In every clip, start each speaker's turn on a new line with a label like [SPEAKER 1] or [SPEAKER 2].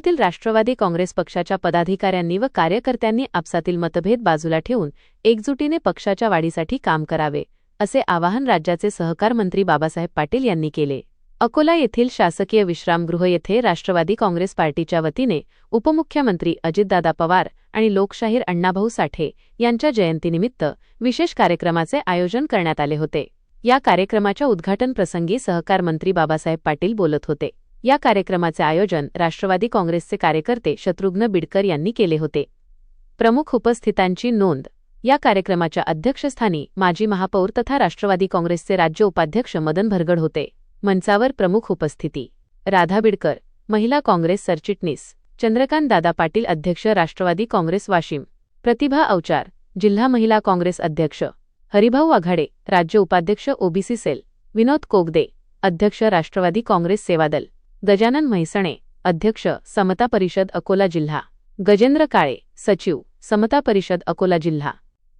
[SPEAKER 1] जिल्ह्यातील राष्ट्रवादी काँग्रेस पक्षाच्या पदाधिकाऱ्यांनी व कार्यकर्त्यांनी आपसातील मतभेद बाजूला ठेवून एकजुटीने पक्षाच्या वाढीसाठी काम करावे, असे आवाहन राज्याचे सहकार मंत्री बाबासाहेब पाटील यांनी केले. अकोला येथील शासकीय विश्रामगृह येथे राष्ट्रवादी काँग्रेस पार्टीच्या वतीने उपमुख्यमंत्री अजितदादा पवार आणि लोकशाहीर अण्णाभाऊ साठे यांच्या जयंतीनिमित्त विशेष कार्यक्रमाचे आयोजन करण्यात आले होते. या कार्यक्रमाच्या उद्घाटन प्रसंगी सहकार मंत्री बाबासाहेब पाटील बोलत होते. या कार्यक्रमाचे आयोजन राष्ट्रवादी काँग्रेसचे कार्यकर्ते शत्रुघ्न बिडकर यांनी केले होते. प्रमुख उपस्थितांची नोंद. या कार्यक्रमाच्या अध्यक्षस्थानी माजी महापौर तथा राष्ट्रवादी काँग्रेसचे राज्य उपाध्यक्ष मदन भरगड होते. मंचावर प्रमुख उपस्थिती. राधा बिडकर, महिला काँग्रेस सरचिटणीस. चंद्रकांत दादा पाटील, अध्यक्ष राष्ट्रवादी काँग्रेस वाशिम. प्रतिभा अवचार, जिल्हा महिला काँग्रेस अध्यक्ष. हरिभाऊ आघाडे, राज्य उपाध्यक्ष ओबीसी सेल. विनोद कोगदे, अध्यक्ष राष्ट्रवादी काँग्रेस सेवादल. गजानन म्हैसणे, अध्यक्ष समता परिषद अकोला जिल्हा. गजेंद्र काळे, सचिव समता परिषद अकोला जिल्हा.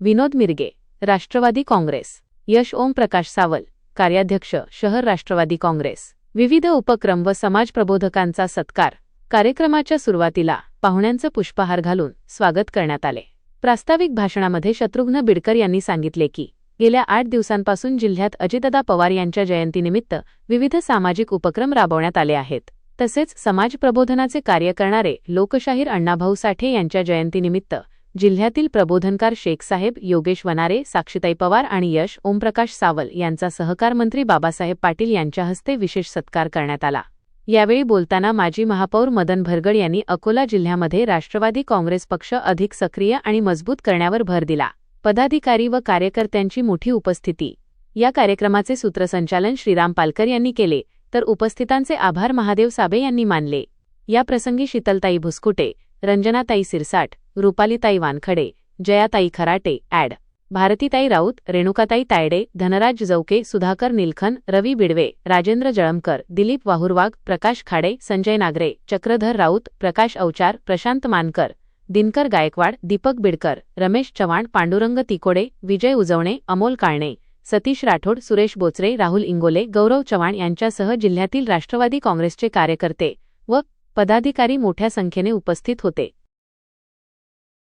[SPEAKER 1] विनोद मिरगे, राष्ट्रवादी काँग्रेस. यश ओम प्रकाश सावल, कार्याध्यक्ष शहर राष्ट्रवादी काँग्रेस. विविध उपक्रम व समाज प्रबोधकांचा सत्कार. कार्यक्रमाच्या सुरुवातीला पाहुण्यांचं पुष्पहार घालून स्वागत करण्यात आले. प्रास्ताविक भाषणामध्ये शत्रुघ्न बिडकर यांनी सांगितले की गेल्या 8 दिवसांपासून जिल्ह्यात अजितदादा पवार यांच्या जयंतीनिमित्त विविध सामाजिक उपक्रम राबवण्यात आले आहेत. तसेच समाज प्रबोधनाचे कार्य करणारे लोकशाहीर अण्णाभाऊ साठे यांच्या जयंतीनिमित्त जिल्ह्यातील प्रबोधनकार शेखसाहेब योगेश वनारे, साक्षीताई पवार आणि यश ओमप्रकाश सावल यांचा सहकार मंत्री बाबासाहेब पाटील यांच्या हस्ते विशेष सत्कार करण्यात आला. यावेळी बोलताना माजी महापौर मदन भरगड यांनी अकोला जिल्ह्यामध्ये राष्ट्रवादी काँग्रेस पक्ष अधिक सक्रिय आणि मजबूत करण्यावर भर दिला. पदाधिकारी व कार्यकर्त्यांची मोठी उपस्थिती. या कार्यक्रमाचे सूत्रसंचालन श्रीराम पालकर यांनी केले, तर उपस्थितांचे आभार महादेव साबे यांनी मानले. या प्रसंगी शीतलताई भुसकुटे, रंजनाताई सिरसाट, रुपालीताई वानखडे, जयाताई खराटे, ॲड. भारतीताई राऊत, रेणुकाताई तायडे, धनराज जवके, सुधाकर निलखन, रवी बिडवे, राजेंद्र जळमकर, दिलीप वाहुरवाग, प्रकाश खाडे, संजय नागरे, चक्रधर राऊत, प्रकाश अवचार, प्रशांत मानकर, दिनकर गायकवाड, दीपक बिडकर, रमेश चव्हाण, पांडुरंग तिकोडे, विजय उजवणे, अमोल काळणे, सतीश राठोड, सुरेश बोचरे, राहुल इंगोले, गौरव चव्हाण यांच्यासह जिल्ह्यातील राष्ट्रवादी काँग्रेसचे कार्यकर्ते व पदाधिकारी मोठ्या संख्येने उपस्थित होते.